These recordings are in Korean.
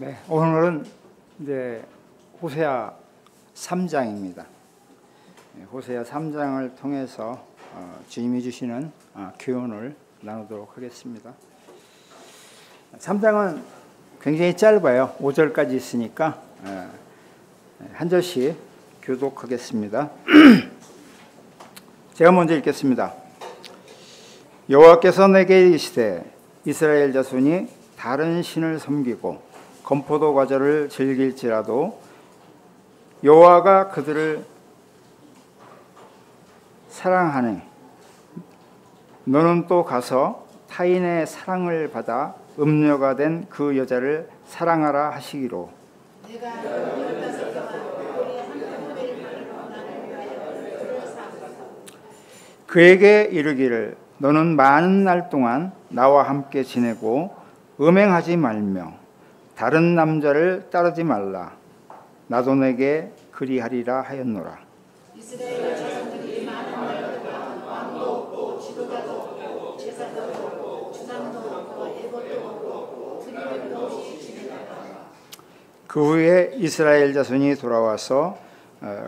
네, 오늘은 이제 호세아 3장입니다. 호세아 3장을 통해서 주님이 주시는 교훈을 나누도록 하겠습니다. 3장은 굉장히 짧아요. 5절까지 있으니까 한 절씩 교독하겠습니다. 제가 먼저 읽겠습니다. 여호와께서 내게 이르시되 이스라엘 자손이 다른 신을 섬기고 건포도 과자를 즐길지라도 여호와가 그들을 사랑하니 너는 또 가서 타인의 사랑을 받아 음녀가 된 그 여자를 사랑하라 하시기로 그에게 이르기를 너는 많은 날 동안 나와 함께 지내고 음행하지 말며 다른 남자를 따르지 말라. 나도 내게 그리하리라 하였노라. 이스라엘 자손들이 많은 날 동안 왕도 없고 지도자도 없고 제사도 없고 주상도 없고 예법도 없고 드림도 없이 지내다가 그 후에 이스라엘 자손이 돌아와서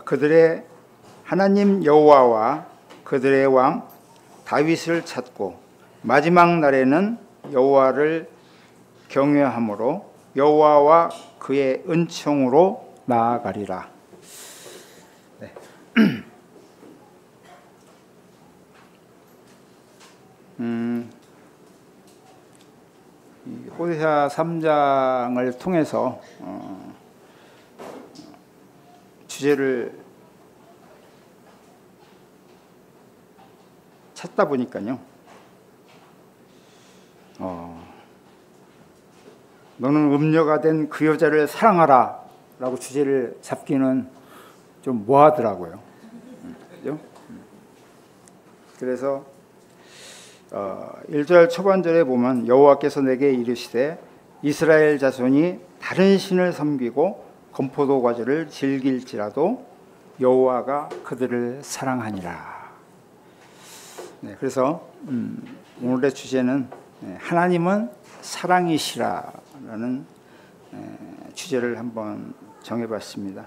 그들의 하나님 여호와와 그들의 왕 다윗을 찾고 마지막 날에는 여호와를 경외함으로 여호와와 그의 은총으로 나아가리라. 네. 호세아 3장을 통해서 주제를 찾다 보니까요. 너는 음녀가 된 그 여자를 사랑하라 라고 주제를 잡기는 좀 뭐하더라고요. 그죠? 그래서 1절 초반절에 보면 여호와께서 내게 이르시되 이스라엘 자손이 다른 신을 섬기고 건포도 과자를 즐길지라도 여호와가 그들을 사랑하니라. 네, 그래서 오늘의 주제는 하나님은 사랑이시라라는 주제를 한번 정해봤습니다.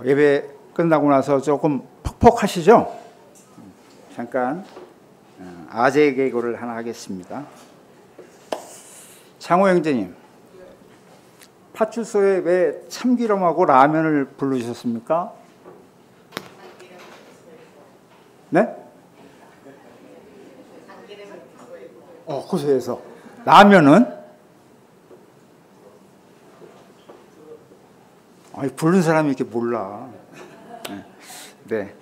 예배 끝나고 나서 조금 퍽퍽하시죠? 잠깐 아재 개그를 하나 하겠습니다. 창호 형제님, 파출소에 왜 참기름하고 라면을 부르셨습니까? 네? 고소해서. 라면은? 아니, 부른 사람이 이렇게 몰라. 네.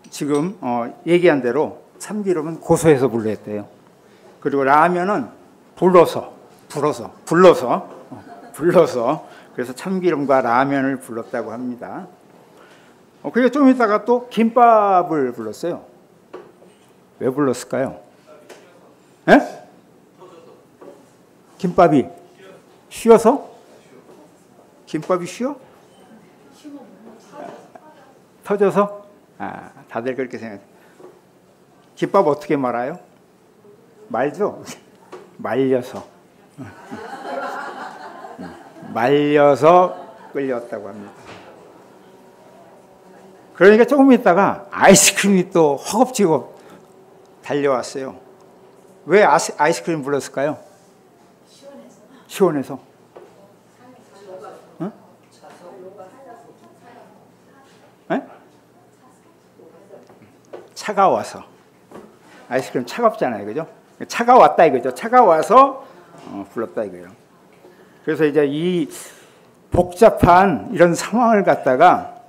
지금 얘기한 대로 참기름은 고소해서 불렀대요. 그리고 라면은 불러서. 그래서 참기름과 라면을 불렀다고 합니다. 그리고 좀 있다가 또 김밥을 불렀어요. 왜 불렀을까요? 에? 김밥이 쉬어서? 김밥이 쉬어? 터져서? 다들 그렇게 생각해요. 김밥 어떻게 말아요? 말죠? 말려서. 말려서 끓였다고 합니다. 그러니까 조금 있다가 아이스크림이 또 허겁지겁 달려왔어요. 왜 아이스크림 불렀을까요? 시원해서. 응? 네? 차가워서. 아이스크림 차갑잖아요, 그죠? 차가웠다 이거죠. 차가워서 불렀다 이거예요. 그래서 이제 이 복잡한 이런 상황을 갖다가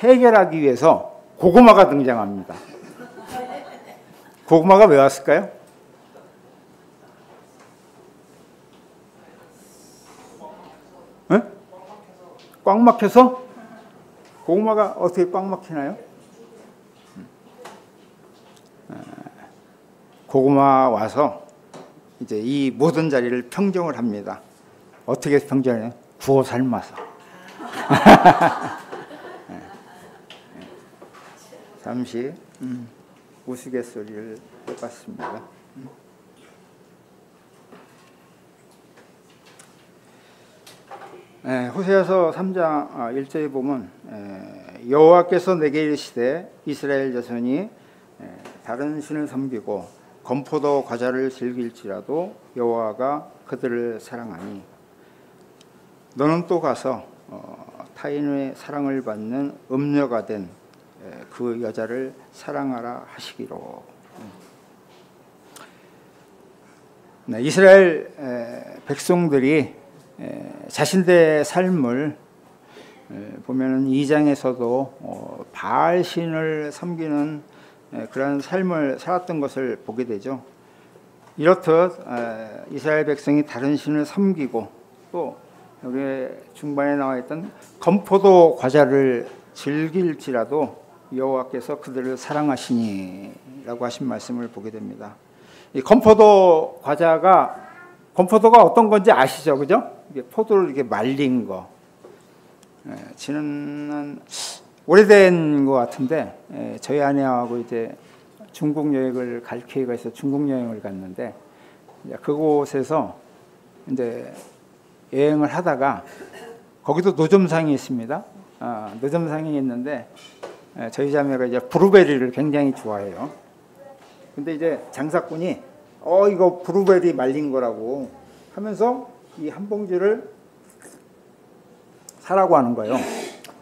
해결하기 위해서 고구마가 등장합니다. 고구마가 왜 왔을까요? 네? 꽉 막혀서? 고구마가 어떻게 꽉 막히나요? 고구마 와서 이제 이 모든 자리를 평정을 합니다. 어떻게 평정해요? 구워 삶아서. 잠시 우스갯소리를 해봤습니다. 호세아서 3장 1절에 보면 여호와께서 내게 이르시되 이스라엘 자손이 다른 신을 섬기고 건포도 과자를 즐길지라도 여호와가 그들을 사랑하니 너는 또 가서 타인의 사랑을 받는 음녀가 된 그 여자를 사랑하라 하시기로. 이스라엘 백성들이 자신들의 삶을 보면은 2장에서도 바알 신을 섬기는 그런 삶을 살았던 것을 보게 되죠. 이렇듯 이스라엘 백성이 다른 신을 섬기고 또 여기 중반에 나와 있던 건포도 과자를 즐길지라도 여호와께서 그들을 사랑하시니라고 하신 말씀을 보게 됩니다. 이 건포도 건포도가 어떤 건지 아시죠, 그죠? 이게 포도를 이렇게 말린 거. 지는 오래된 것 같은데 저희 아내하고 이제 중국 여행을 갈 기회가 있어 중국 여행을 갔는데 그곳에서 이제 여행을 하다가 거기도 노점상이 있습니다. 노점상이 있는데 저희 자매가 이제 브루베리를 굉장히 좋아해요. 근데 이제 장사꾼이 이거 브루베리 말린 거라고 하면서 이 한 봉지를 사라고 하는 거예요.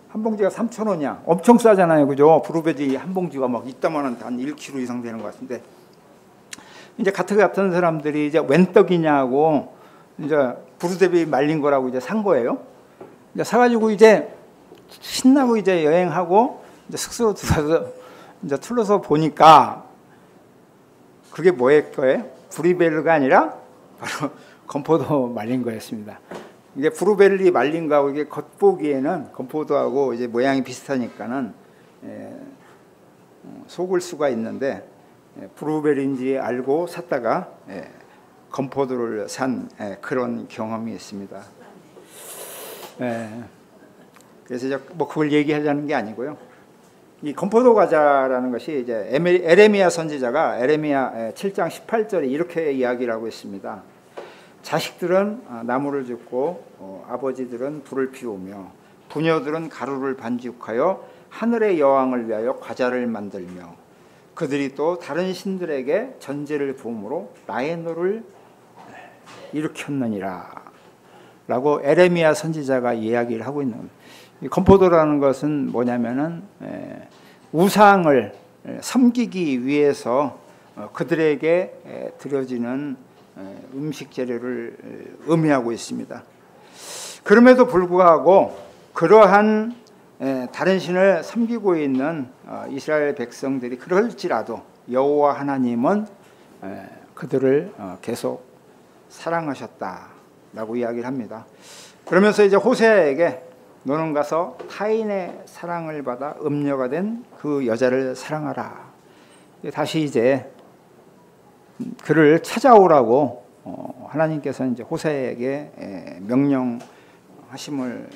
한 봉지가 3,000원이야. 엄청 싸잖아요, 그죠? 브루베리 한 봉지가 막 이따만한 한 1kg 이상 되는 것 같은데 이제 같은 사람들이 이제 웬 떡이냐고 이제 브루베리 말린 거라고 이제 산 거예요. 이제 사가지고 이제 신나고 이제 여행하고 이제 숙소로 들어가서 이제 틀어서 보니까 그게 뭐일 거예요? 브루베리가 아니라 바로 건포도 말린 거였습니다. 이게 브루베리 말린 거하고 이게 겉보기에는 건포도하고 이제 모양이 비슷하니까는 속을 수가 있는데 브루베리인지 알고 샀다가 건포도를 산 그런 경험이 있습니다. 그래서 이제 뭐 그걸 얘기하자는 게 아니고요. 이 건포도 과자라는 것이 이제 에레미야 선지자가 에레미야 7장 18절에 이렇게 이야기를 하고 있습니다. 자식들은 나무를 줍고 아버지들은 불을 피우며 부녀들은 가루를 반죽하여 하늘의 여왕을 위하여 과자를 만들며 그들이 또 다른 신들에게 전제를 부음으로 나의 노를 일으켰느니라 라고 에레미야 선지자가 이야기를 하고 있는 겁니다. 이 건포도라는 것은 뭐냐면은 우상을 섬기기 위해서 그들에게 드려지는 음식 재료를 의미하고 있습니다. 그럼에도 불구하고 그러한 다른 신을 섬기고 있는 이스라엘 백성들이 그럴지라도 여호와 하나님은 그들을 계속 사랑하셨다라고 이야기를 합니다. 그러면서 이제 호세아에게 너는 가서 타인의 사랑을 받아 음녀가 된 그 여자를 사랑하라. 다시 이제 그를 찾아오라고 하나님께서 이제 호세아에게 명령하심을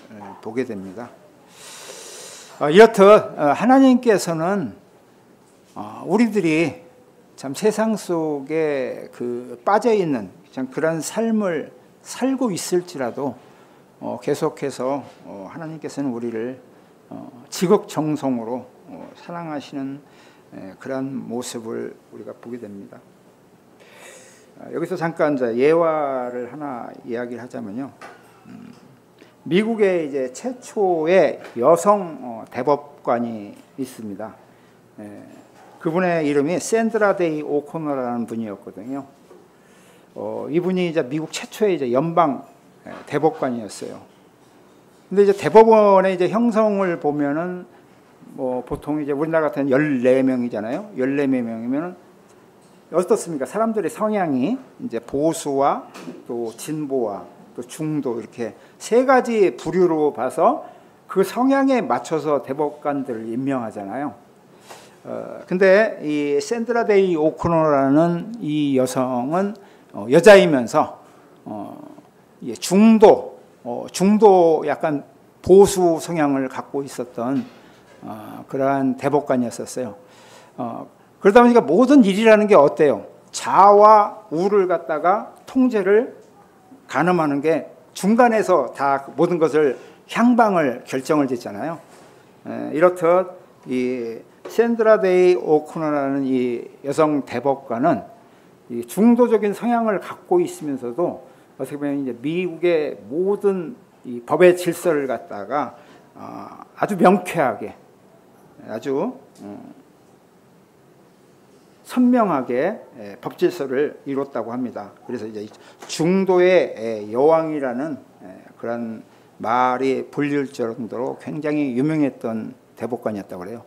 보게 됩니다. 이렇듯 하나님께서는 우리들이 참 세상 속에 빠져 있는 그런 삶을 살고 있을지라도 계속해서 하나님께서는 우리를 지극정성으로 사랑하시는 그런 모습을 우리가 보게 됩니다. 여기서 잠깐 이제 예화를 하나 이야기를 하자면요. 미국에 이제 최초의 여성 대법관이 있습니다. 그분의 이름이 샌드라 데이 오코너라는 분이었거든요. 이분이 이제 미국 최초의 이제 연방 대법관이었어요. 근데 이제 대법원의 이제 형성을 보면은 뭐 보통 이제 우리나라 같은 14명이잖아요. 14명이면은 어떻습니까? 사람들의 성향이 이제 보수와 또 진보와 또 중도 이렇게 세 가지 부류로 봐서 그 성향에 맞춰서 대법관들을 임명하잖아요. 근데 이 샌드라 데이 오코너라는 이 여성은 여자이면서 중도 약간 보수 성향을 갖고 있었던 그러한 대법관이었었어요. 그러다 보니까 모든 일이라는 게 어때요? 자와 우를 갖다가 통제를 가늠하는 게 중간에서 다 모든 것을 향방을 결정을 짓잖아요. 이렇듯 이 샌드라 데이 오코너라는 이 여성 대법관은 이 중도적인 성향을 갖고 있으면서도 어떻게 보면 이제 미국의 모든 이 법의 질서를 갖다가 아주 명쾌하게 아주 선명하게 법 질서를 이뤘다고 합니다. 그래서 이제 중도의 여왕이라는 그런 말이 불릴 정도로 굉장히 유명했던 대법관이었다고 그래요.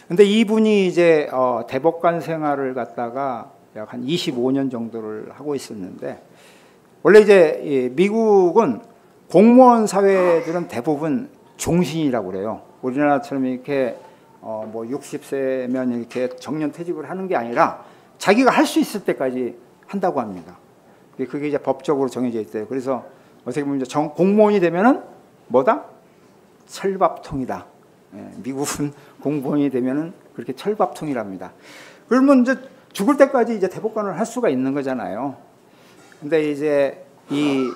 근데 이분이 이제 대법관 생활을 갖다가 약 한 25년 정도를 하고 있었는데, 원래 이제 미국은 공무원 사회들은 대부분 종신이라고 그래요. 우리나라처럼 이렇게 뭐 60세면 이렇게 정년퇴직을 하는 게 아니라 자기가 할 수 있을 때까지 한다고 합니다. 그게 이제 법적으로 정해져 있대요. 그래서 어떻게 보면 이제 공무원이 되면은 뭐다? 철밥통이다. 미국은 공무원이 되면은 그렇게 철밥통이랍니다. 그러면 이제 죽을 때까지 이제 대법관을 할 수가 있는 거잖아요. 근데 이제 이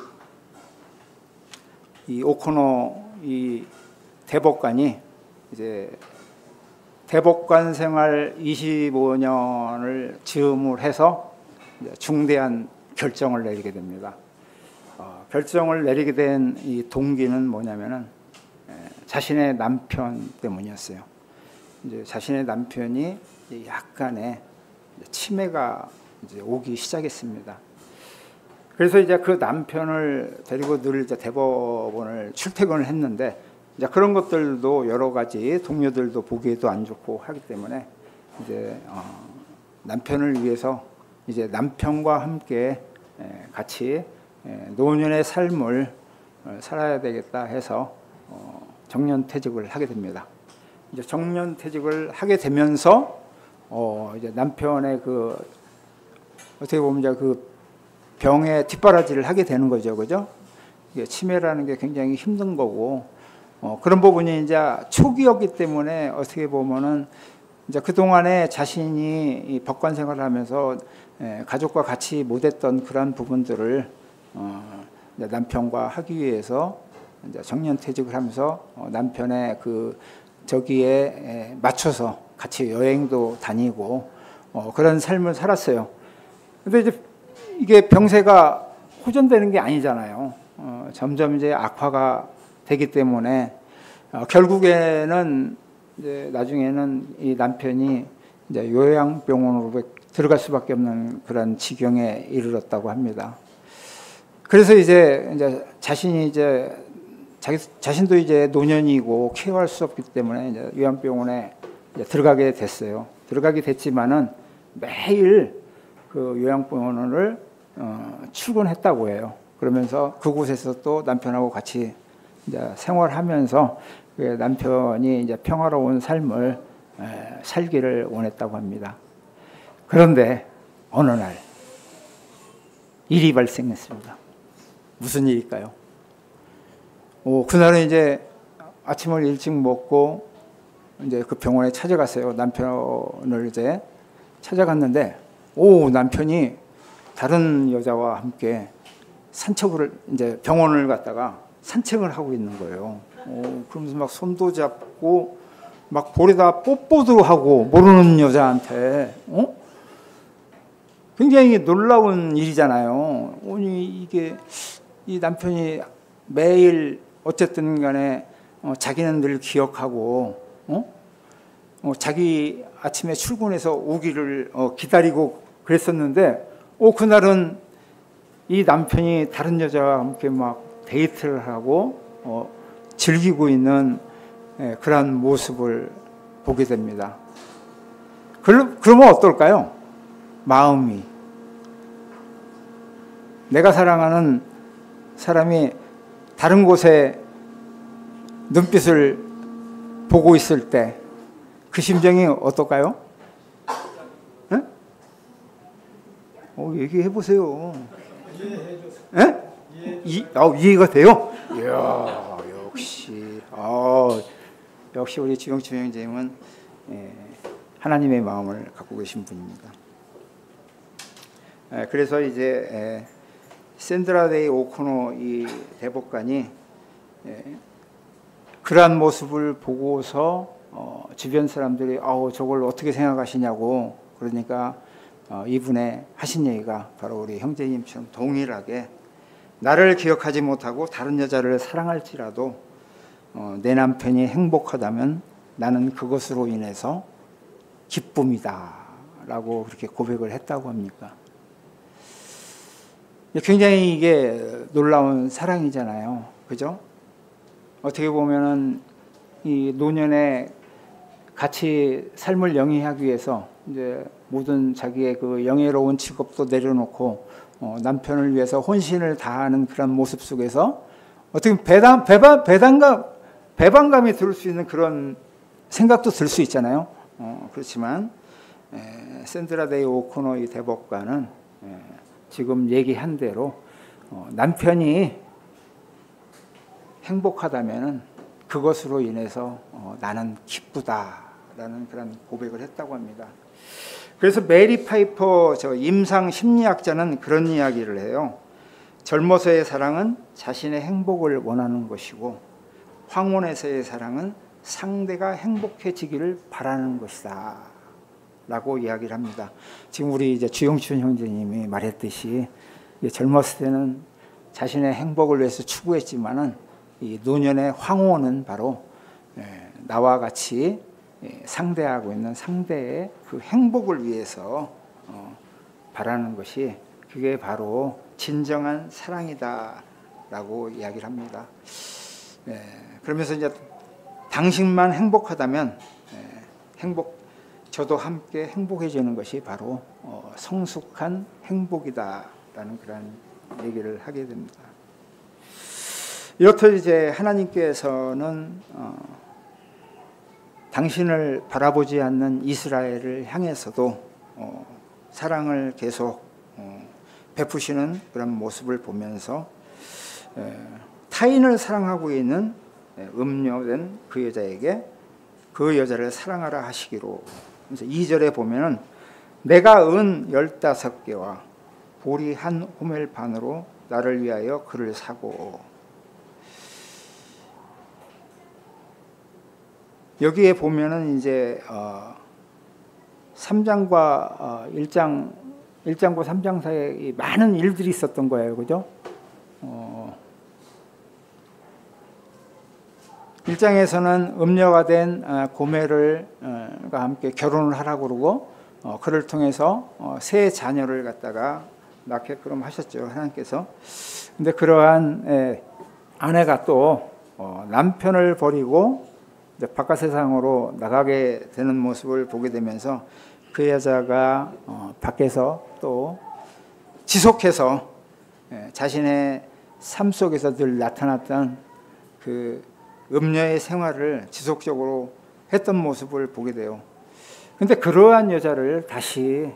오코너 이 대법관이 이제 대법관 생활 25년을 즈음을 해서 중대한 결정을 내리게 됩니다. 결정을 내리게 된 이 동기는 뭐냐면은 자신의 남편 때문이었어요. 이제 자신의 남편이 약간의 치매가 이제 오기 시작했습니다. 그래서 이제 그 남편을 데리고 늘 이제 대법원을 출퇴근을 했는데, 이제 그런 것들도 여러 가지 동료들도 보기에도 안 좋고 하기 때문에 이제 남편을 위해서 이제 남편과 함께 같이 노년의 삶을 살아야 되겠다 해서 정년퇴직을 하게 됩니다. 이제 정년퇴직을 하게 되면서 이제 남편의 그 어떻게 보면 이제 그 병에 뒷바라지를 하게 되는 거죠, 그죠? 이게 치매라는 게 굉장히 힘든 거고, 그런 부분이 이제 초기였기 때문에 어떻게 보면은 이제 그 동안에 자신이 이 법관 생활을 하면서 가족과 같이 못했던 그런 부분들을 이제 남편과 하기 위해서 이제 정년퇴직을 하면서 남편의 그 저기에 맞춰서 같이 여행도 다니고 그런 삶을 살았어요. 근데 이제 이게 병세가 호전되는 게 아니잖아요. 점점 이제 악화가 되기 때문에 결국에는 이제 나중에는 이 남편이 이제 요양병원으로 들어갈 수밖에 없는 그런 지경에 이르렀다고 합니다. 그래서 이제 자신이 이제 자신도 이제 노년이고 케어할 수 없기 때문에 이제 요양병원에 이제 들어가게 됐어요. 들어가게 됐지만은 매일 그 요양병원을 출근했다고 해요. 그러면서 그곳에서 또 남편하고 같이 이제 생활하면서 남편이 이제 평화로운 삶을 살기를 원했다고 합니다. 그런데 어느 날 일이 발생했습니다. 무슨 일일까요? 그날은 이제 아침을 일찍 먹고 이제 그 병원에 찾아갔어요. 남편을 이제 찾아갔는데, 남편이 다른 여자와 함께 산책을 이제 병원을 갔다가 산책을 하고 있는 거예요. 그러면서 막 손도 잡고 막 볼에다 뽀뽀도 하고, 모르는 여자한테. 굉장히 놀라운 일이잖아요. 이게 이 남편이 매일 어쨌든 간에 자기는 늘 기억하고 자기 아침에 출근해서 오기를 기다리고 그랬었는데, 그날은 이 남편이 다른 여자와 함께 막 데이트를 하고 즐기고 있는 그런 모습을 보게 됩니다. 그러면 어떨까요? 마음이, 내가 사랑하는 사람이 다른 곳에 눈빛을 보고 있을 때 그 심정이 어떨까요? 얘기해 보세요. 이해가 돼요? 이야, 역시 우리 지명주 형제님은 하나님의 마음을 갖고 계신 분입니다. 그래서 이제 샌드라 데이 오코노 이 대법관이 그러한 모습을 보고서 주변 사람들이 저걸 어떻게 생각하시냐고 그러니까 이분의 하신 얘기가 바로 우리 형제님처럼 동일하게 나를 기억하지 못하고 다른 여자를 사랑할지라도 내 남편이 행복하다면 나는 그것으로 인해서 기쁨이다 라고 그렇게 고백을 했다고 합니까? 굉장히 이게 놀라운 사랑이잖아요. 그죠? 어떻게 보면은 이 노년에 같이 삶을 영위하기 위해서 이제 모든 자기의 그 영예로운 직업도 내려놓고 남편을 위해서 혼신을 다하는 그런 모습 속에서 어떻게 배반감이 들 수 있는 그런 생각도 들 수 있잖아요. 그렇지만 샌드라 데이 오코노 이 대법관은 지금 얘기한 대로 남편이 행복하다면은 그것으로 인해서 나는 기쁘다라는 그런 고백을 했다고 합니다. 그래서 메리 파이퍼 임상 심리학자는 그런 이야기를 해요. 젊어서의 사랑은 자신의 행복을 원하는 것이고 황혼에서의 사랑은 상대가 행복해지기를 바라는 것이다 라고 이야기를 합니다. 지금 우리 이제 주영춘 형제님이 말했듯이 젊었을 때는 자신의 행복을 위해서 추구했지만은 이 노년의 황혼은 바로 나와 같이 상대하고 있는 상대의 그 행복을 위해서 바라는 것이 그게 바로 진정한 사랑이다라고 이야기를 합니다. 그러면서 이제 당신만 행복하다면 저도 함께 행복해지는 것이 바로 성숙한 행복이다라는 그런 얘기를 하게 됩니다. 이렇듯 이제 하나님께서는 당신을 바라보지 않는 이스라엘을 향해서도 사랑을 계속 베푸시는 그런 모습을 보면서 타인을 사랑하고 있는 음녀된 그 여자에게 그 여자를 사랑하라 하시기로. 그래서 2절에 보면은 내가 은 15개와 보리 한 호멜 반으로 나를 위하여 그를 사고. 여기에 보면은 이제 3장과 1장과 3장 사이에 많은 일들이 있었던 거예요. 그죠? 1장에서는 음녀가 된 고멜을 함께 결혼을 하라고 그러고 그를 통해서 세 자녀를 갖다가 낳게끔 하셨죠. 하나님께서. 근데 그러한 아내가 또 남편을 버리고 바깥 세상으로 나가게 되는 모습을 보게 되면서 그 여자가 밖에서 또 지속해서 자신의 삶 속에서 늘 나타났던 그 음녀의 생활을 지속적으로 했던 모습을 보게 돼요. 근데 그러한 여자를 다시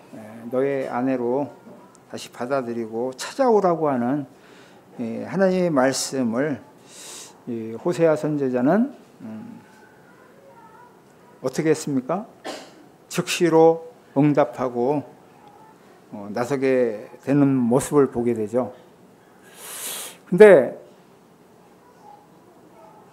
너의 아내로 다시 받아들이고 찾아오라고 하는 하나님의 말씀을 호세아 선지자는 어떻게 했습니까? 즉시로 응답하고 나서게 되는 모습을 보게 되죠. 근데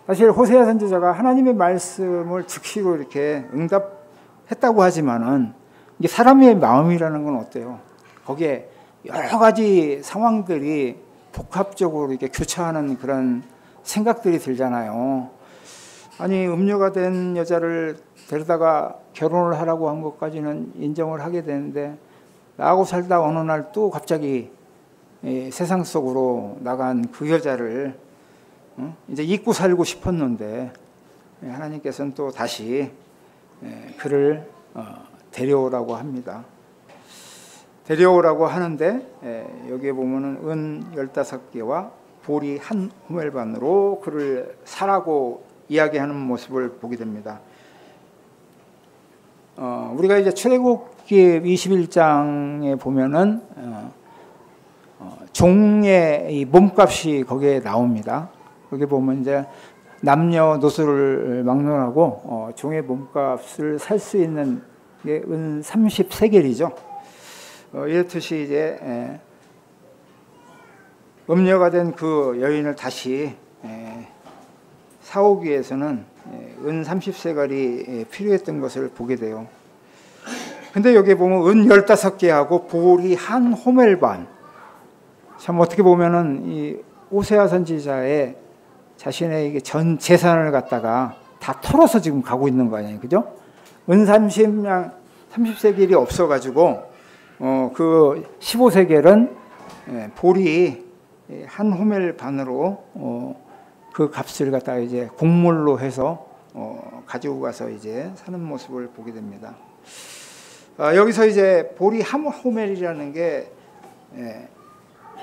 사실 호세아 선지자가 하나님의 말씀을 즉시로 이렇게 응답했다고 하지만은 이게 사람의 마음이라는 건 어때요? 거기에 여러 가지 상황들이 복합적으로 이렇게 교차하는 그런 생각들이 들잖아요. 아니 음녀가 된 여자를 데려다가 결혼을 하라고 한 것까지는 인정을 하게 되는데 나하고 살다 어느 날 또 갑자기 세상 속으로 나간 그 여자를 이제 잊고 살고 싶었는데 하나님께서는 또 다시 그를 데려오라고 합니다. 데려오라고 하는데 여기에 보면은 은 15개와 보리 한 호멜 반으로 그를 사라고 이야기하는 모습을 보게 됩니다. 우리가 이제 출애굽기 21장에 보면은 종의 이 몸값이 거기에 나옵니다. 거기 보면 이제 남녀노소를 막론하고 종의 몸값을 살 수 있는 이게 은 30세겔이죠. 이렇듯이 이제 음녀가 된 그 여인을 다시 사오기 위해서는 은 30세겔이 필요했던 것을 보게 돼요. 근데 여기 보면 은 15개하고 보리 한 호멜 반. 참 어떻게 보면은 이 오세아 선지자의 자신의 이게 전 재산을 갖다가 다 털어서 지금 가고 있는 거 아니에요, 그죠? 은 30세겔이 없어가지고 그 15세겔은 보리 한 호멜 반으로 그 값을 갖다가 이제 곡물로 해서 가지고 가서 이제 사는 모습을 보게 됩니다. 여기서 이제 보리 한 호멜이라는 게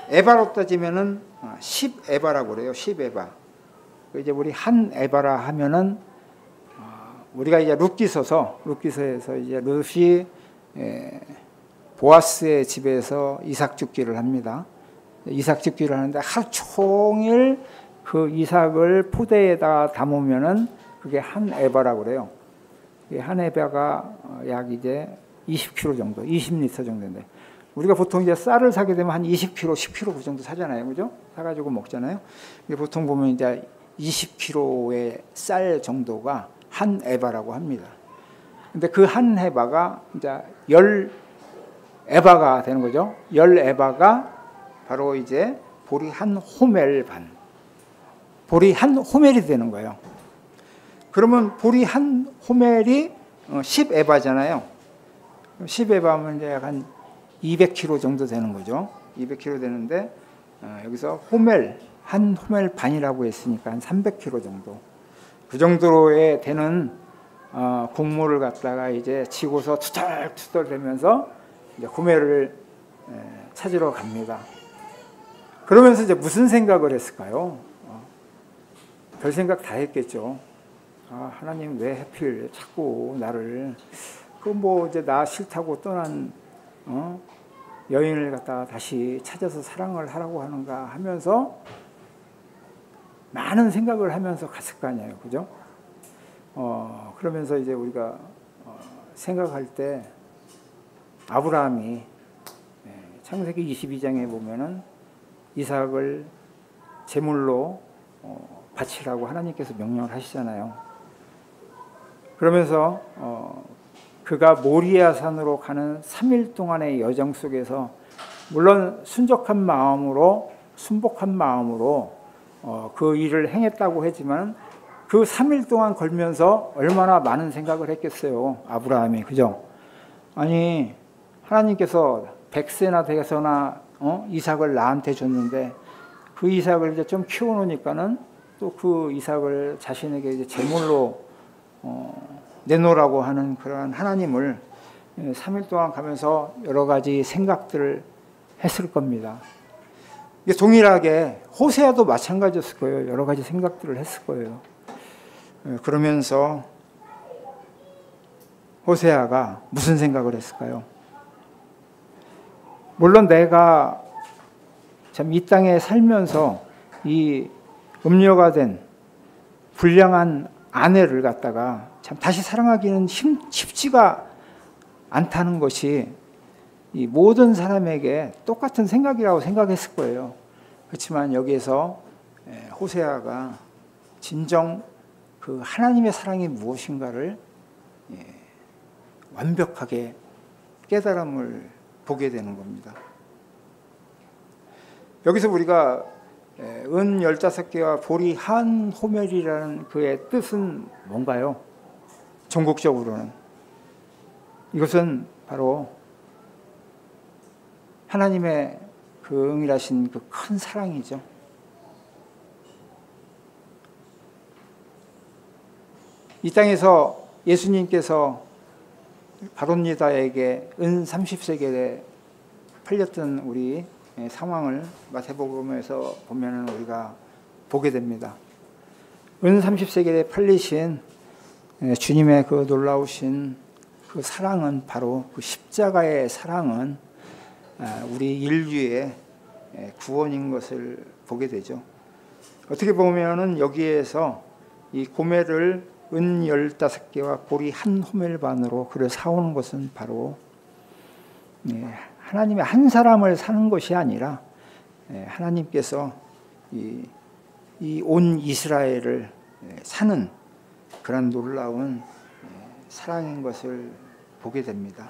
에바로 따지면은 10에바라고 그래요. 10에바. 이제 우리 한 에바라 하면은 우리가 이제 룻기서에서 이제 룻이 보아스의 집에서 이삭 줍기를 합니다. 이삭 줍기를 하는데 하루 종일 그 이삭을 포대에다 담으면은 그게 한 에바라고 그래요. 한 에바가 약 이제 20kg 정도, 20리터 정도인데 우리가 보통 이제 쌀을 사게 되면 한 20kg, 10kg 그 정도 사잖아요, 그죠? 사가지고 먹잖아요. 보통 보면 이제 20kg의 쌀 정도가 한 에바라고 합니다. 근데 그 한 에바가 이제 10 에바가 되는 거죠. 10 에바가 바로 이제 보리 한 호멜 반. 보리 한 호멜이 되는 거예요. 그러면 보리 한 호멜이 10에바잖아요. 10에바면 이제 약 한 200kg 정도 되는 거죠. 200kg 되는데 여기서 호멜, 한 호멜 반이라고 했으니까 한 300kg 정도. 그 정도에 되는 곡물을 갖다가 이제 치고서 투덜투덜 되면서 이제 구매를 찾으러 갑니다. 그러면서 이제 무슨 생각을 했을까요? 별 생각 다 했겠죠. 하나님 왜 하필 자꾸 나를 이제 나 싫다고 떠난 여인을 갖다가 다시 찾아서 사랑을 하라고 하는가 하면서 많은 생각을 하면서 갔을 거 아니에요, 그죠? 그러면서 이제 우리가 생각할 때 아브라함이 창세기 22장에 보면은 이삭을 제물로 바치라고 하나님께서 명령을 하시잖아요. 그러면서 그가 모리아 산으로 가는 3일 동안의 여정 속에서 물론 순복한 마음으로 그 일을 행했다고 했지만 그 3일 동안 걸면서 얼마나 많은 생각을 했겠어요, 아브라함이, 그죠? 아니 하나님께서 100세나 돼서나 이삭을 나한테 줬는데 그 이삭을 이제 좀 키워놓으니까는 또 그 이삭을 자신에게 이제 제물로 내놓으라고 하는 그러한 하나님을 3일 동안 가면서 여러 가지 생각들을 했을 겁니다. 이게 동일하게 호세아도 마찬가지였을 거예요. 여러 가지 생각들을 했을 거예요. 그러면서 호세아가 무슨 생각을 했을까요? 물론 내가 참 이 땅에 살면서 이 음녀가 된 불량한 아내를 갖다가 참 다시 사랑하기는 쉽지가 않다는 것이 이 모든 사람에게 똑같은 생각이라고 생각했을 거예요. 그렇지만 여기에서 호세아가 진정 그 하나님의 사랑이 무엇인가를 완벽하게 깨달음을 보게 되는 겁니다. 여기서 우리가 은 15개와 보리 한 호멜이라는 그의 뜻은 뭔가요? 종국적으로는 이것은 바로 하나님의 그 응일하신 그 큰 사랑이죠. 이 땅에서 예수님께서 바론니다에게 은 30세겔에 팔렸던 우리 상황을 마태복음에서 보면은 우리가 보게 됩니다. 은 30세겔에 팔리신 주님의 그 놀라우신 그 사랑은 바로 그 십자가의 사랑은 우리 인류의 구원인 것을 보게 되죠. 어떻게 보면은 여기에서 이 고멜을 은 15개와 보리 한 호멜 반으로 그를 사오는 것은 바로 하나님의 한 사람을 사는 것이 아니라 하나님께서 이 온 이스라엘을 사는 그런 놀라운 사랑인 것을 보게 됩니다.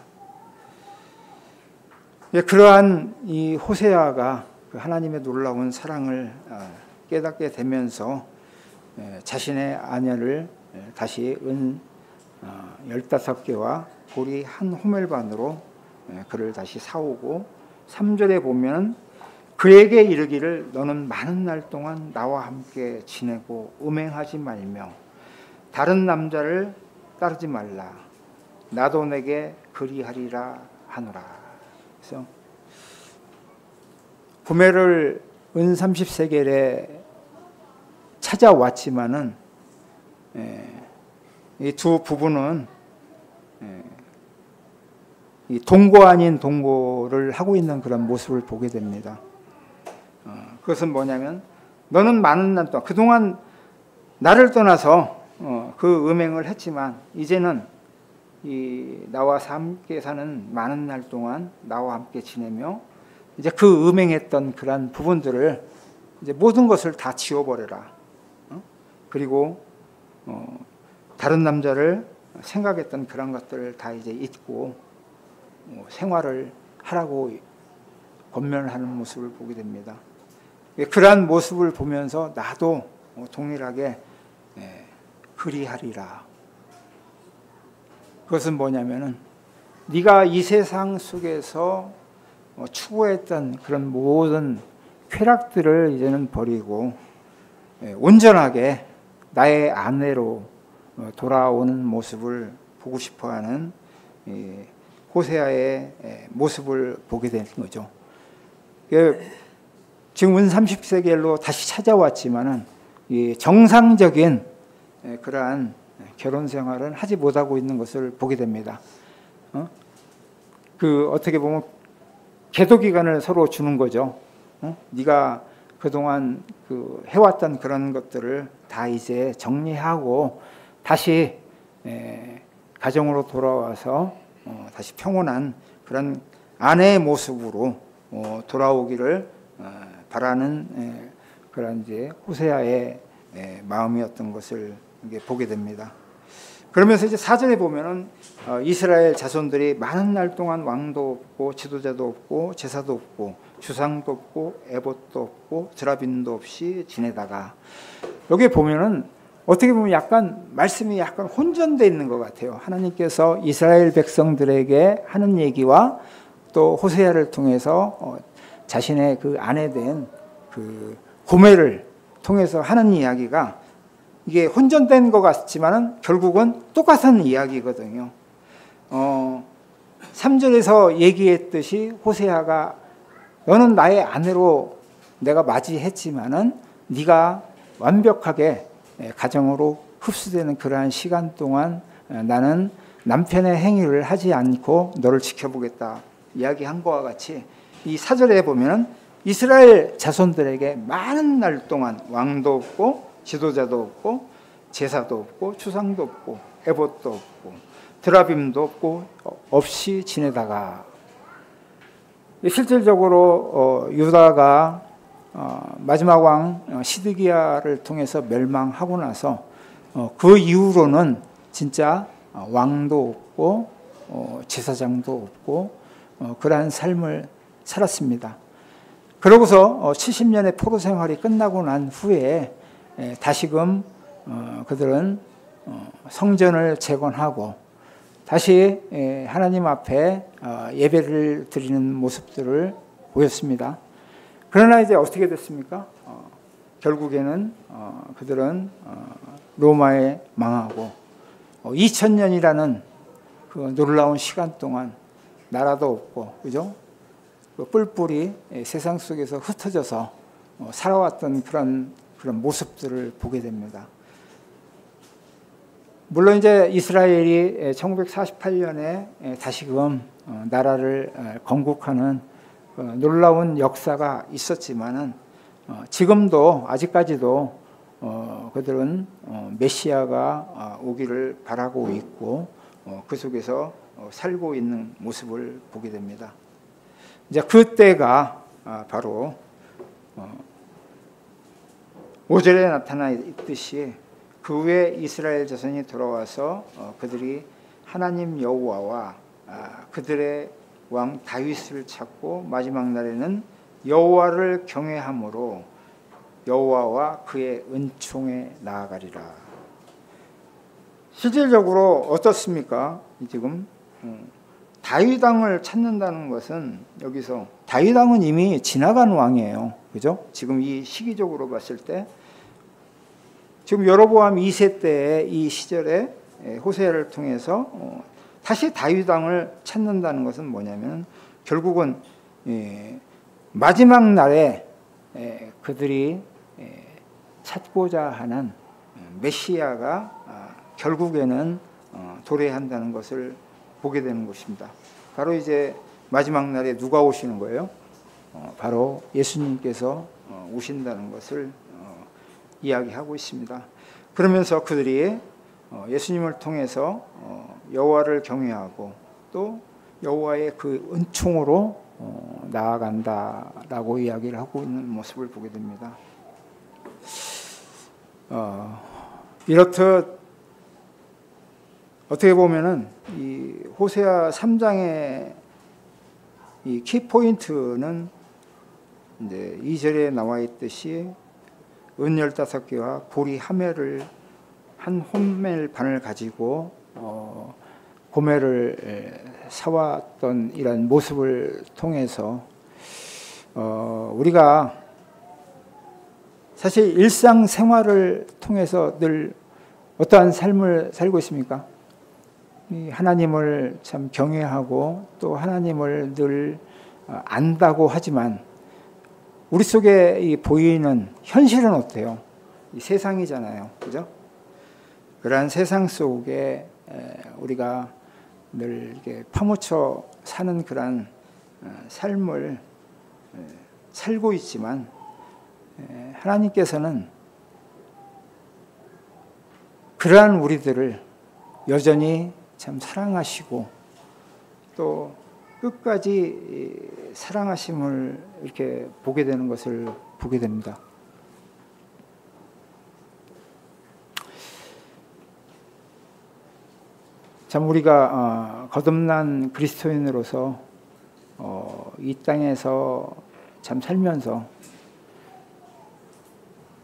그러한 이 호세아가 하나님의 놀라운 사랑을 깨닫게 되면서 자신의 아내를 다시 은 15개와 보리 한 호멜 반으로 그를 다시 사오고 3절에 보면 그에게 이르기를 너는 많은 날 동안 나와 함께 지내고 음행하지 말며 다른 남자를 따르지 말라. 나도 내게 그리하리라 하노라. 그래서 고멜을 은 30세겔에 찾아왔지만은 이 두 부부는 이 동거 아닌 동거를 하고 있는 그런 모습을 보게 됩니다. 그것은 뭐냐면 너는 많은 날 동안 그동안 나를 떠나서 그 음행을 했지만 이제는 나와 함께 사는 많은 날 동안 나와 함께 지내며 이제 그 음행했던 그런 부분들을 이제 모든 것을 다 지워버려라. 그리고 다른 남자를 생각했던 그런 것들을 다 이제 잊고 생활을 하라고 권면하는 모습을 보게 됩니다. 그러한 모습을 보면서 나도 동일하게 그리하리라. 그것은 뭐냐면은 네가 이 세상 속에서 추구했던 그런 모든 쾌락들을 이제는 버리고 온전하게 나의 아내로 돌아오는 모습을 보고 싶어하는 호세아의 모습을 보게 되는 거죠. 지금 은 30세겔로 다시 찾아왔지만은 정상적인 그러한 결혼 생활은 하지 못하고 있는 것을 보게 됩니다. 어떻게 보면 계도 기간을 서로 주는 거죠. 네가 그동안 해왔던 그런 것들을 다 이제 정리하고 다시 가정으로 돌아와서 다시 평온한 그런 아내의 모습으로 돌아오기를 바라는 그런 이제 호세아의 마음이었던 것을 보게 됩니다. 그러면서 이제 4절에 보면은 이스라엘 자손들이 많은 날 동안 왕도 없고 지도자도 없고 제사도 없고 주상도 없고 에봇도 없고 드라빔도 없이 지내다가 여기 보면은 어떻게 보면 약간 말씀이 약간 혼전되어 있는 것 같아요. 하나님께서 이스라엘 백성들에게 하는 얘기와 또 호세아를 통해서 자신의 그 아내된 그 고멜을 통해서 하는 이야기가 이게 혼전된 것 같지만은 결국은 똑같은 이야기거든요. 3절에서 얘기했듯이 호세아가 너는 나의 아내로 내가 맞이했지만은 네가 완벽하게 가정으로 흡수되는 그러한 시간 동안 나는 남편의 행위를 하지 않고 너를 지켜보겠다 이야기한 것과 같이 이 4절에 보면 이스라엘 자손들에게 많은 날 동안 왕도 없고 지도자도 없고 제사도 없고 추상도 없고 에봇도 없고 드라빔도 없고 없이 지내다가 실질적으로 유다가 마지막 왕 시드기야를 통해서 멸망하고 나서 그 이후로는 진짜 왕도 없고 제사장도 없고 그러한 삶을 살았습니다. 그러고서 70년의 포로 생활이 끝나고 난 후에 다시금 그들은 성전을 재건하고 다시 하나님 앞에 예배를 드리는 모습들을 보였습니다. 그러나 이제 어떻게 됐습니까? 결국에는 그들은 로마에 망하고 2000년이라는 그 놀라운 시간 동안 나라도 없고, 그죠? 그 뿔뿔이 세상 속에서 흩어져서 살아왔던 그런 모습들을 보게 됩니다. 물론 이제 이스라엘이 1948년에 다시금 나라를 건국하는 놀라운 역사가 있었지만은 지금도 아직까지도 그들은 메시아가 오기를 바라고 있고 그 속에서 살고 있는 모습을 보게 됩니다. 이제 그때가 바로 5절에 나타나 있듯이 그 후에 이스라엘 자손이 돌아와서 그들이 하나님 여호와와 그들의 왕 다윗을 찾고 마지막 날에는 여호와를 경외함으로 여호와와 그의 은총에 나아가리라. 실질적으로 어떻습니까? 지금 다윗 왕을 찾는다는 것은 여기서 다윗 왕은 이미 지나간 왕이에요. 그죠? 지금 이 시기적으로 봤을 때 지금 여로보암 2세 때의 이 시절에 호세아를 통해서 다시 다윗 왕을 찾는다는 것은 뭐냐면 결국은 마지막 날에 그들이 찾고자 하는 메시아가 결국에는 도래한다는 것을 보게 되는 것입니다. 바로 이제 마지막 날에 누가 오시는 거예요? 바로 예수님께서 오신다는 것을 이야기하고 있습니다. 그러면서 그들이 예수님을 통해서 여호와를 경외하고 또 여호와의 그 은총으로 나아간다라고 이야기를 하고 있는 모습을 보게 됩니다. 이렇듯 어떻게 보면은 이 호세아 3장의 이 키포인트는 이제 2절에 나와 있듯이 은 15개와 보리 하멜을 한 홈멜 반을 가지고 고멜을 사왔던 이런 모습을 통해서 우리가 사실 일상생활을 통해서 늘 어떠한 삶을 살고 있습니까? 하나님을 참 경외하고 또 하나님을 늘 안다고 하지만 우리 속에 이 보이는 현실은 어때요? 이 세상이잖아요. 그죠? 그러한 세상 속에 우리가 늘 이렇게 파묻혀 사는 그러한 삶을 살고 있지만 하나님께서는 그러한 우리들을 여전히 참 사랑하시고 또 끝까지 사랑하심을 이렇게 보게 되는 것을 보게 됩니다. 참 우리가 거듭난 그리스도인으로서 이 땅에서 참 살면서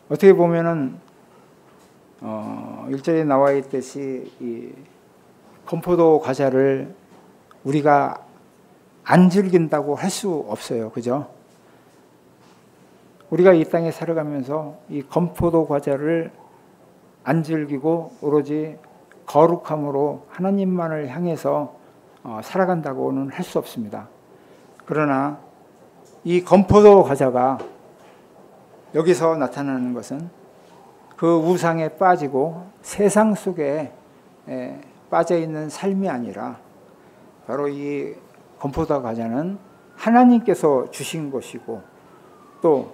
어떻게 보면은 1절에 나와 있듯이 이 건포도 과자를 우리가 안 즐긴다고 할 수 없어요. 그죠? 우리가 이 땅에 살아가면서 이 건포도 과자를 안 즐기고 오로지 거룩함으로 하나님만을 향해서 살아간다고는 할 수 없습니다. 그러나 이 건포도 과자가 여기서 나타나는 것은 그 우상에 빠지고 세상 속에 빠져 있는 삶이 아니라 바로 이 건포도 과자는 하나님께서 주신 것이고 또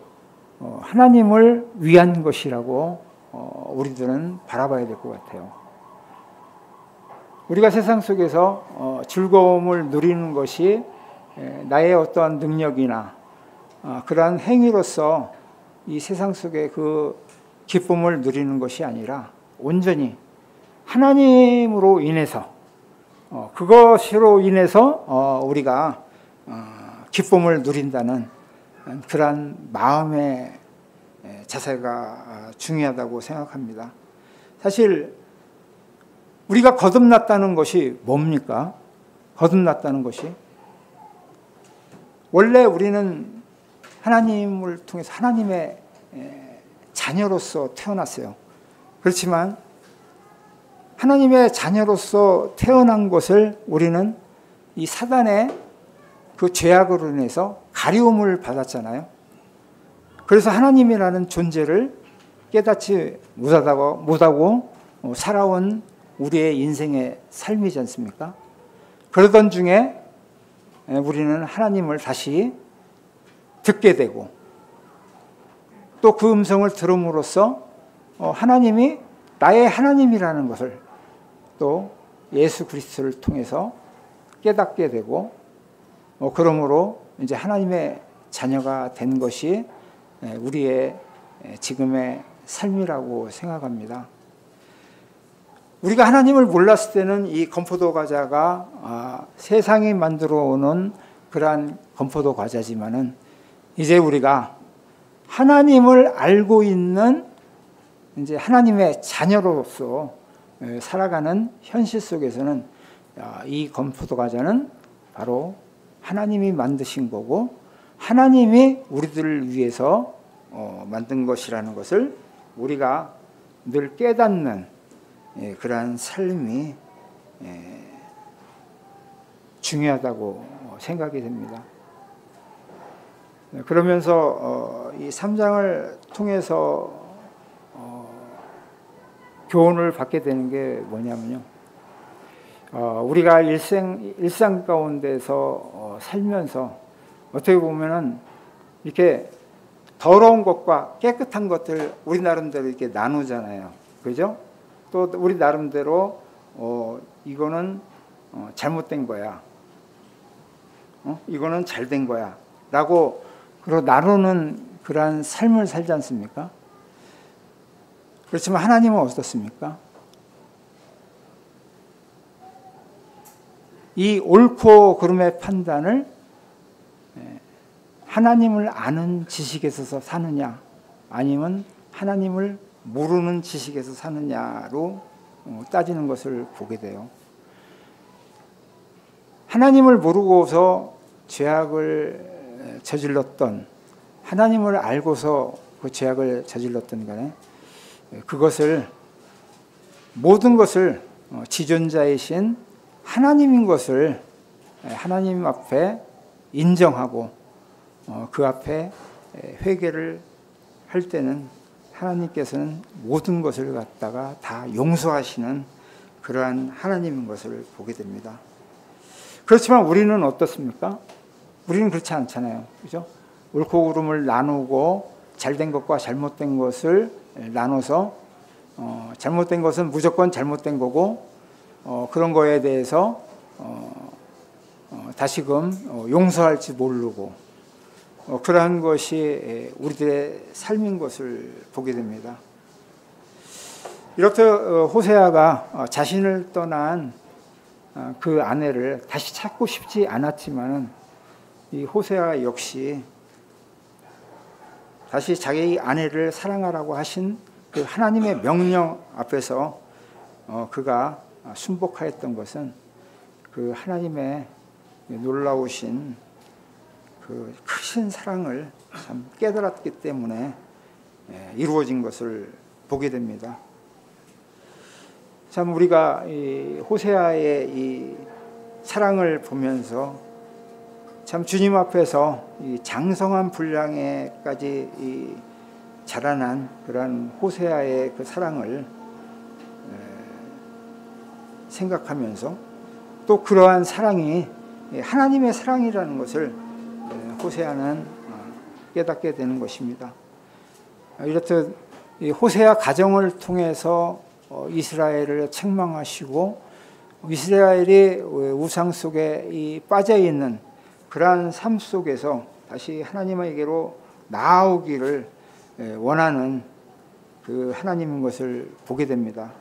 하나님을 위한 것이라고 우리들은 바라봐야 될 것 같아요. 우리가 세상 속에서 즐거움을 누리는 것이 나의 어떠한 능력이나 그러한 행위로서 이 세상 속에 그 기쁨을 누리는 것이 아니라 온전히 하나님으로 인해서 그것으로 인해서 우리가 기쁨을 누린다는 그러한 마음의 자세가 중요하다고 생각합니다. 사실 우리가 거듭났다는 것이 뭡니까? 거듭났다는 것이 원래 우리는 하나님을 통해서 하나님의 자녀로서 태어났어요. 그렇지만 하나님의 자녀로서 태어난 것을 우리는 이 사단의 그 죄악으로 인해서 가리움을 받았잖아요. 그래서 하나님이라는 존재를 깨닫지 못하고 살아온 우리의 인생의 삶이지 않습니까? 그러던 중에 우리는 하나님을 다시 듣게 되고 또 그 음성을 들음으로써 하나님이 나의 하나님이라는 것을 또 예수 그리스도를 통해서 깨닫게 되고 그러므로 이제 하나님의 자녀가 된 것이 우리의 지금의 삶이라고 생각합니다. 우리가 하나님을 몰랐을 때는 이 건포도 과자가 세상이 만들어 오는 그러한 건포도 과자지만은 이제 우리가 하나님을 알고 있는 이제 하나님의 자녀로서 살아가는 현실 속에서는 이 건포도 과자는 바로 하나님이 만드신 거고 하나님이 우리들을 위해서 만든 것이라는 것을 우리가 늘 깨닫는 그러한 삶이 중요하다고 생각이 됩니다. 그러면서 이 3장을 통해서 교훈을 받게 되는 게 뭐냐면요. 우리가 일상 가운데서 살면서 어떻게 보면은 이렇게 더러운 것과 깨끗한 것들 우리 나름대로 이렇게 나누잖아요. 그죠? 또 우리 나름대로 이거는 잘못된 거야. 이거는 잘된 거야. 라고 나누는 그러한 삶을 살지 않습니까? 그렇지만 하나님은 어떻습니까? 이 옳고 그름의 판단을 하나님을 아는 지식에서 사느냐 아니면 하나님을 모르는 지식에서 사느냐로 따지는 것을 보게 돼요. 하나님을 모르고서 죄악을 저질렀던 하나님을 알고서 그 죄악을 저질렀던 간에 그것을 모든 것을 지존자이신 하나님인 것을 하나님 앞에 인정하고 그 앞에 회개를 할 때는 하나님께서는 모든 것을 갖다가 다 용서하시는 그러한 하나님인 것을 보게 됩니다. 그렇지만 우리는 어떻습니까? 우리는 그렇지 않잖아요. 그죠? 옳고 그름을 나누고 잘된 것과 잘못된 것을 나눠서 잘못된 것은 무조건 잘못된 거고 그런 거에 대해서 다시금 용서할지 모르고 그러한 것이 우리들의 삶인 것을 보게 됩니다. 이렇듯 호세아가 자신을 떠난 그 아내를 다시 찾고 싶지 않았지만은 이 호세아 역시 다시 자기 아내를 사랑하라고 하신 그 하나님의 명령 앞에서 그가 순복하였던 것은 그 하나님의 놀라우신 그 크신 사랑을 참 깨달았기 때문에 이루어진 것을 보게 됩니다. 참 우리가 이 호세아의 이 사랑을 보면서 참 주님 앞에서 이 장성한 분량에까지 이 자라난 그러한 호세아의 그 사랑을 생각하면서 또 그러한 사랑이 하나님의 사랑이라는 것을 호세아는 깨닫게 되는 것입니다. 이렇듯 호세아 가정을 통해서 이스라엘을 책망하시고 이스라엘이 우상 속에 빠져 있는 그러한 삶 속에서 다시 하나님에게로 나아오기를 원하는 그 하나님인 것을 보게 됩니다.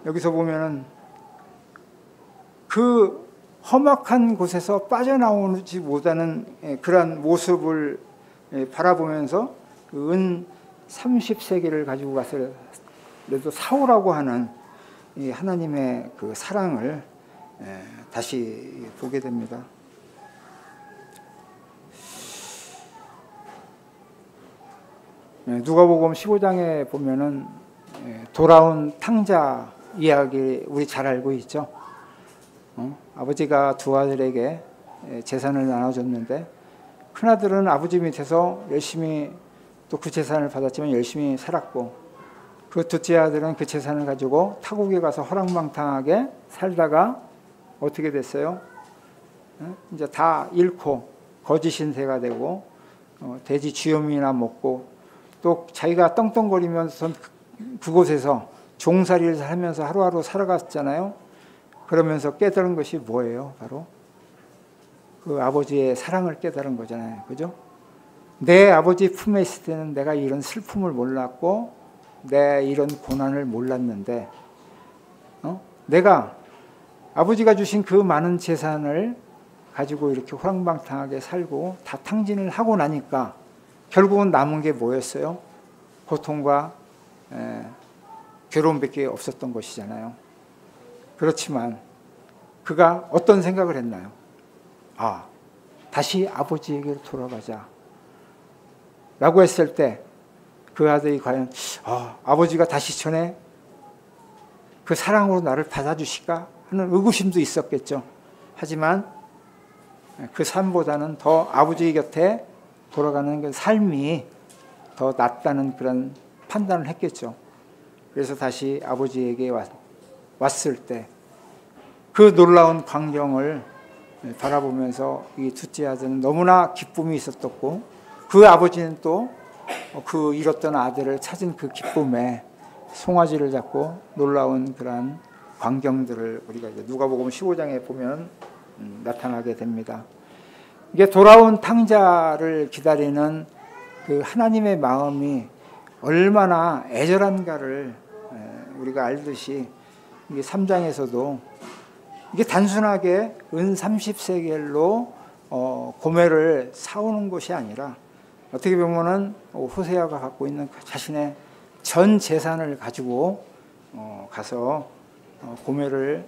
여기서 보면은 그 험악한 곳에서 빠져나오지 못하는 그러한 모습을 바라보면서 그 은 30세기를 가지고 가서 그래도 사오라고 하는 이 하나님의 그 사랑을 다시 보게 됩니다. 누가복음 15장에 보면은 돌아온 탕자 이야기 우리 잘 알고 있죠. 아버지가 두 아들에게 재산을 나눠줬는데 큰아들은 아버지 밑에서 열심히 또 그 재산을 받았지만 열심히 살았고 그 둘째 아들은 그 재산을 가지고 타국에 가서 허랑방탕하게 살다가 어떻게 됐어요? 이제 다 잃고 거짓 신세가 되고 돼지 쥐염이나 먹고 또 자기가 떵떵거리면서 그곳에서 종살이를 하면서 하루하루 살아갔잖아요. 그러면서 깨달은 것이 뭐예요? 바로 그 아버지의 사랑을 깨달은 거잖아요. 그죠? 내 아버지 품에 있을 때는 내가 이런 슬픔을 몰랐고 내 이런 고난을 몰랐는데 내가 아버지가 주신 그 많은 재산을 가지고 이렇게 호랑방탕하게 살고 다 탕진을 하고 나니까 결국은 남은 게 뭐였어요? 고통과 괴로움밖에 없었던 것이잖아요. 그렇지만 그가 어떤 생각을 했나요? 다시 아버지에게 돌아가자 라고 했을 때 그 아들이 과연 아버지가 다시 전에 그 사랑으로 나를 받아주실까 하는 의구심도 있었겠죠. 하지만 그 삶보다는 더 아버지 곁에 돌아가는 그 삶이 더 낫다는 그런 판단을 했겠죠. 그래서 다시 아버지에게 왔을 때 그 놀라운 광경을 바라보면서 이 둘째 아들은 너무나 기쁨이 있었고 그 아버지는 또 그 잃었던 아들을 찾은 그 기쁨에 송아지를 잡고 놀라운 그러한 광경들을 우리가 이제 누가복음 15장에 보면 나타나게 됩니다. 이게 돌아온 탕자를 기다리는 그 하나님의 마음이 얼마나 애절한가를 우리가 알듯이 이게 3장에서도 이게 단순하게 은 30세겔로 고매를 사오는 것이 아니라 어떻게 보면은 호세아가 갖고 있는 자신의 전 재산을 가지고 가서 고매를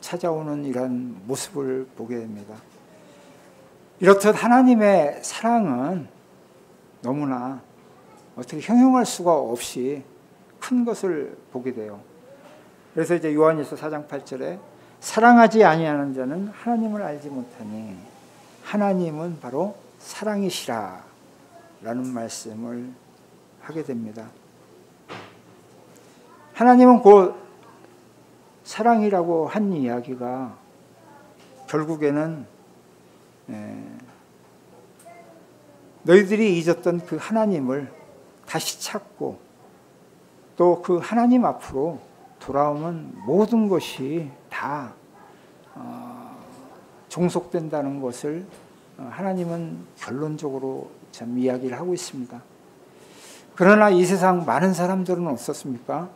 찾아오는 이런 모습을 보게 됩니다. 이렇듯 하나님의 사랑은 너무나 어떻게 형용할 수가 없이 큰 것을 보게 돼요. 그래서 이제 요한일서 4장 8절에 사랑하지 아니하는 자는 하나님을 알지 못하니 하나님은 바로 사랑이시라 라는 말씀을 하게 됩니다. 하나님은 곧 사랑이라고 한 이야기가 결국에는 너희들이 잊었던 그 하나님을 다시 찾고 또 그 하나님 앞으로 돌아오면 모든 것이 다 종속된다는 것을 하나님은 결론적으로 참 이야기를 하고 있습니다. 그러나 이 세상 많은 사람들은 어떻습니까?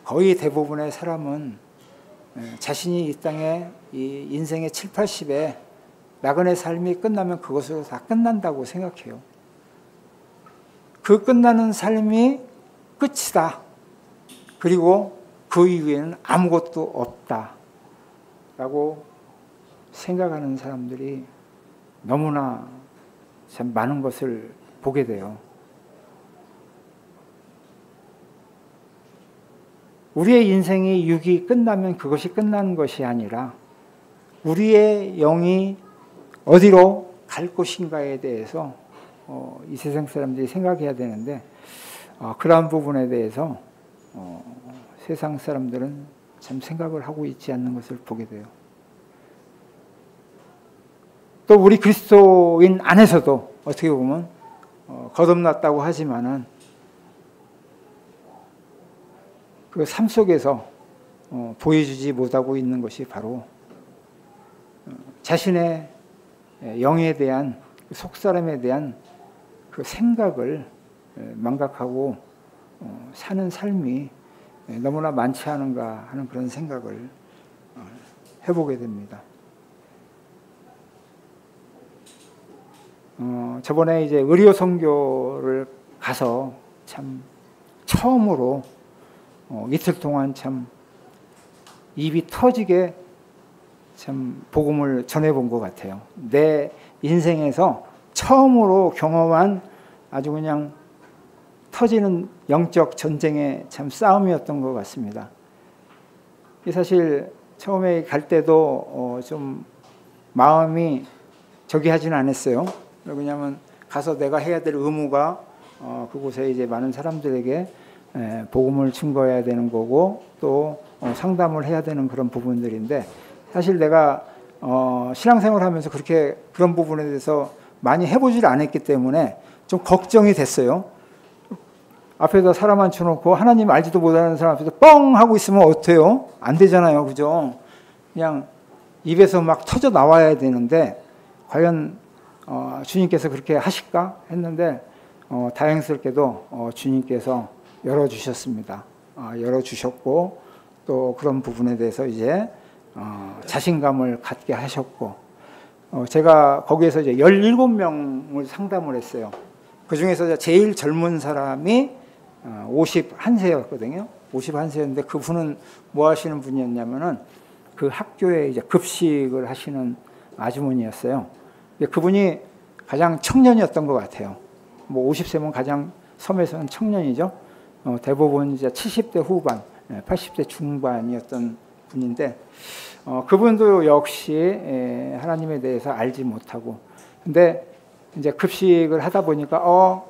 거의 대부분의 사람은 자신이 이 땅에 이 인생의 7, 80에 나그네 삶이 끝나면 그것으로 다 끝난다고 생각해요. 그 끝나는 삶이 끝이다. 그리고 그 이후에는 아무것도 없다. 라고 생각하는 사람들이 너무나 참 많은 것을 보게 돼요. 우리의 인생이 육이 끝나면 그것이 끝나는 것이 아니라 우리의 영이 어디로 갈 것인가에 대해서 이 세상 사람들이 생각해야 되는데 그러한 부분에 대해서 세상 사람들은 참 생각을 하고 있지 않는 것을 보게 돼요. 또 우리 그리스도인 안에서도 어떻게 보면 거듭났다고 하지만은 그 삶 속에서 보여주지 못하고 있는 것이 바로 자신의 영에 대한 속사람에 대한 그 생각을 망각하고 사는 삶이 너무나 많지 않은가 하는 그런 생각을 해보게 됩니다. 저번에 이제 의료 선교를 가서 참 처음으로 이틀 동안 참 입이 터지게 참 복음을 전해본 것 같아요. 내 인생에서 처음으로 경험한 아주 그냥 터지는 영적 전쟁의 참 싸움이었던 것 같습니다. 사실 처음에 갈 때도 좀 마음이 저기 하진 않았어요. 왜냐하면 가서 내가 해야 될 의무가 그곳에 이제 많은 사람들에게 복음을 증거해야 되는 거고 또 상담을 해야 되는 그런 부분들인데 사실 내가 신앙생활을 하면서 그렇게 그런 부분에 대해서 많이 해보질 않았기 때문에 좀 걱정이 됐어요. 앞에다 사람 앉혀놓고 하나님 알지도 못하는 사람 앞에서 뻥 하고 있으면 어때요? 안 되잖아요. 그죠? 그냥 입에서 막 터져 나와야 되는데 과연 주님께서 그렇게 하실까 했는데 다행스럽게도 주님께서 열어주셨습니다. 열어주셨고 또 그런 부분에 대해서 이제 자신감을 갖게 하셨고 제가 거기에서 이제 17명을 상담을 했어요. 그 중에서 제일 젊은 사람이 51세였거든요. 51세였는데 그분은 뭐 하시는 분이었냐면은 그 학교에 이제 급식을 하시는 아주머니였어요. 그분이 가장 청년이었던 것 같아요. 뭐 50세면 가장 섬에서는 청년이죠. 대부분 이제 70대 후반, 80대 중반이었던 분인데 그분도 역시 하나님에 대해서 알지 못하고 근데 이제 급식을 하다 보니까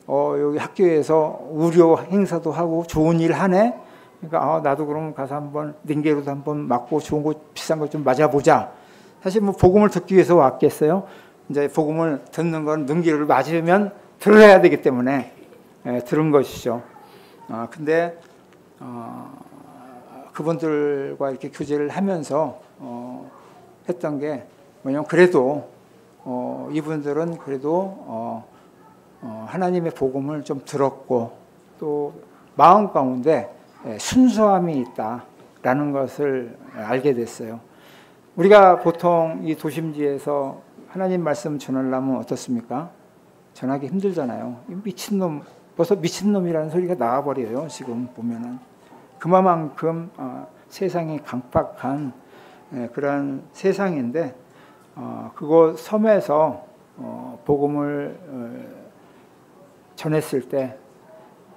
여기 학교에서 우료 행사도 하고 좋은 일 하네. 그러니까 나도 그럼 가서 한번 링게로도 한번 맞고 좋은 거 비싼 거 좀 맞아보자. 사실 뭐 복음을 듣기 위해서 왔겠어요. 이제 복음을 듣는 건 능기를 맞으면 들어야 되기 때문에 들은 것이죠. 근데 그분들과 이렇게 교제를 하면서 했던 게 뭐냐면 그래도 이분들은 그래도 하나님의 복음을 좀 들었고 또 마음 가운데 순수함이 있다라는 것을 알게 됐어요. 우리가 보통 이 도심지에서 하나님 말씀 전하려면 어떻습니까? 전하기 힘들잖아요. 미친놈, 벌써 미친놈이라는 소리가 나와버려요. 지금 보면은. 그만큼 세상이 강팍한 그런 세상인데 그곳 섬에서 복음을 전했을 때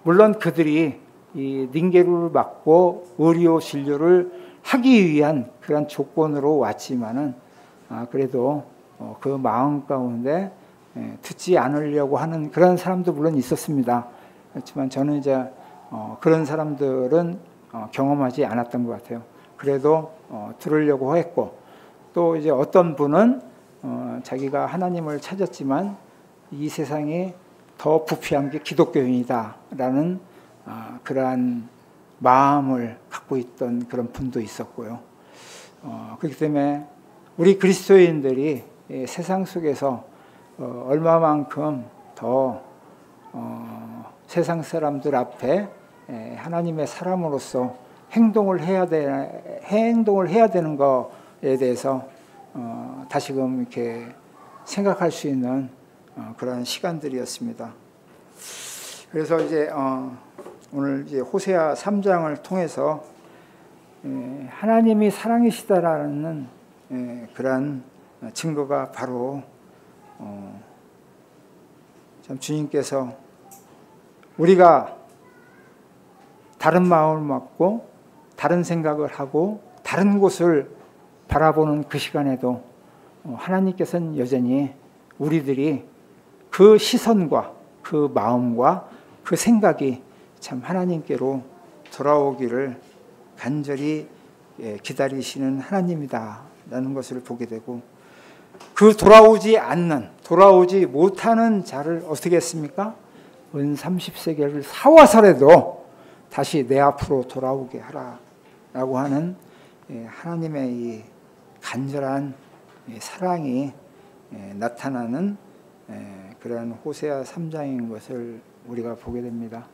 물론 그들이 이 닝게루를 맞고 의료 진료를 하기 위한 그런 조건으로 왔지만은 그래도 그 마음 가운데 듣지 않으려고 하는 그런 사람도 물론 있었습니다. 그렇지만 저는 이제 그런 사람들은 경험하지 않았던 것 같아요. 그래도 들으려고 했고 또 이제 어떤 분은 자기가 하나님을 찾았지만 이 세상이 더 부패한 게 기독교인이다라는 그러한 마음을 갖고 있던 그런 분도 있었고요. 그렇기 때문에 우리 그리스도인들이 세상 속에서 얼마만큼 더 세상 사람들 앞에 하나님의 사람으로서 행동을 해야 되는 것에 대해서 다시금 이렇게 생각할 수 있는 그런 시간들이었습니다. 그래서 이제 오늘 이제 호세아 3장을 통해서 하나님이 사랑이시다라는 그런 증거가 바로 참 주님께서 우리가 다른 마음을 먹고 다른 생각을 하고 다른 곳을 바라보는 그 시간에도 하나님께서는 여전히 우리들이 그 시선과 그 마음과 그 생각이 참 하나님께로 돌아오기를 간절히 기다리시는 하나님이다라는 것을 보게 되고 그 돌아오지 못하는 자를 어떻게 했습니까? 은 30세계를 사와서라도 다시 내 앞으로 돌아오게 하라라고 하는 하나님의 이 간절한 사랑이 나타나는 그런 호세아 3장인 것을 우리가 보게 됩니다.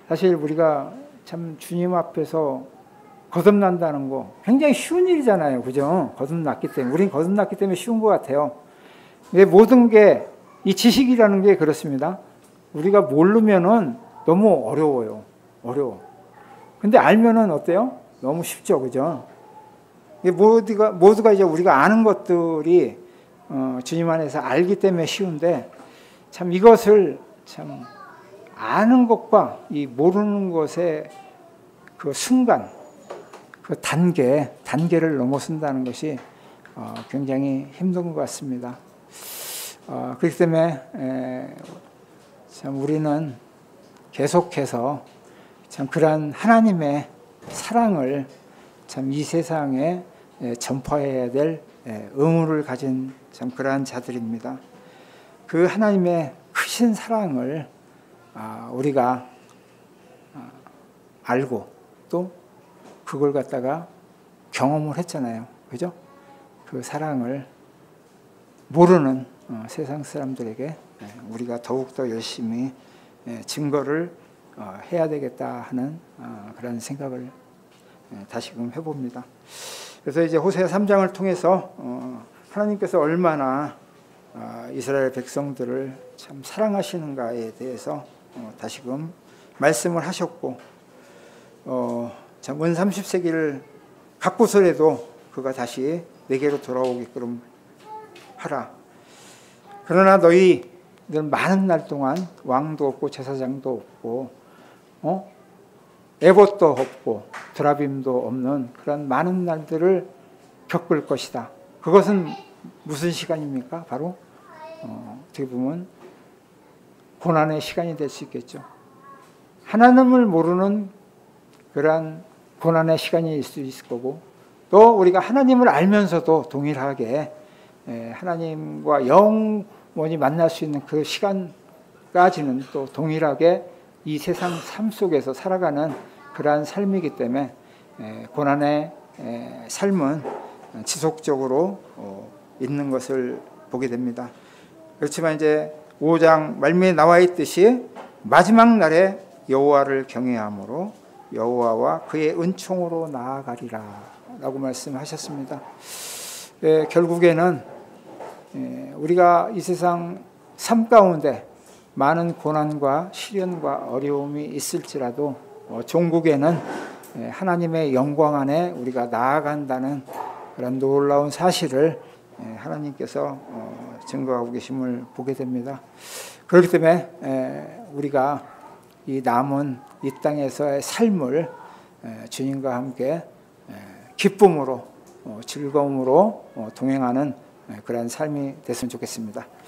사실 우리가 참 주님 앞에서 거듭난다는 거 굉장히 쉬운 일이잖아요. 그죠? 거듭났기 때문에. 우린 거듭났기 때문에 쉬운 것 같아요. 근데 모든 게 이 지식이라는 게 그렇습니다. 우리가 모르면은 너무 어려워요. 근데 알면은 어때요? 너무 쉽죠. 그죠? 모두가 이제 우리가 아는 것들이 주님 안에서 알기 때문에 쉬운데 참 이것을 참 아는 것과 이 모르는 것의 그 순간, 그 단계를 넘어선다는 것이 굉장히 힘든 것 같습니다. 그렇기 때문에 참 우리는 계속해서 참 그러한 하나님의 사랑을 참 이 세상에 전파해야 될 의무를 가진 참 그러한 자들입니다. 그 하나님의 크신 사랑을 우리가 알고 또 그걸 갖다가 경험을 했잖아요. 그죠? 그 사랑을 모르는 세상 사람들에게 우리가 더욱더 열심히 증거를 해야 되겠다 하는 그런 생각을 다시금 해봅니다. 그래서 이제 호세아 3장을 통해서 하나님께서 얼마나 이스라엘 백성들을 참 사랑하시는가에 대해서 다시금 말씀을 하셨고 참 은 30세기를 갖고서라도 그가 다시 내게로 돌아오게끔 하라. 그러나 너희들 많은 날 동안 왕도 없고 제사장도 없고 에봇도 없고 드라빔도 없는 그런 많은 날들을 겪을 것이다. 그것은 무슨 시간입니까? 바로 어떻게 보면 고난의 시간이 될 수 있겠죠. 하나님을 모르는 그러한 고난의 시간이 있을 수 있을 거고 또 우리가 하나님을 알면서도 동일하게 하나님과 영원히 만날 수 있는 그 시간까지는 또 동일하게 이 세상 삶 속에서 살아가는 그러한 삶이기 때문에 고난의 삶은 지속적으로 있는 것을 보게 됩니다. 그렇지만 이제 5장 말미에 나와 있듯이 마지막 날에 여호와를 경외함으로 여호와와 그의 은총으로 나아가리라 라고 말씀하셨습니다. 결국에는 우리가 이 세상 삶 가운데 많은 고난과 시련과 어려움이 있을지라도 종국에는 하나님의 영광 안에 우리가 나아간다는 그런 놀라운 사실을 하나님께서 증거하고 계심을 보게 됩니다. 그렇기 때문에 우리가 이 남은 이 땅에서의 삶을 주님과 함께 기쁨으로 즐거움으로 동행하는 그런 삶이 됐으면 좋겠습니다.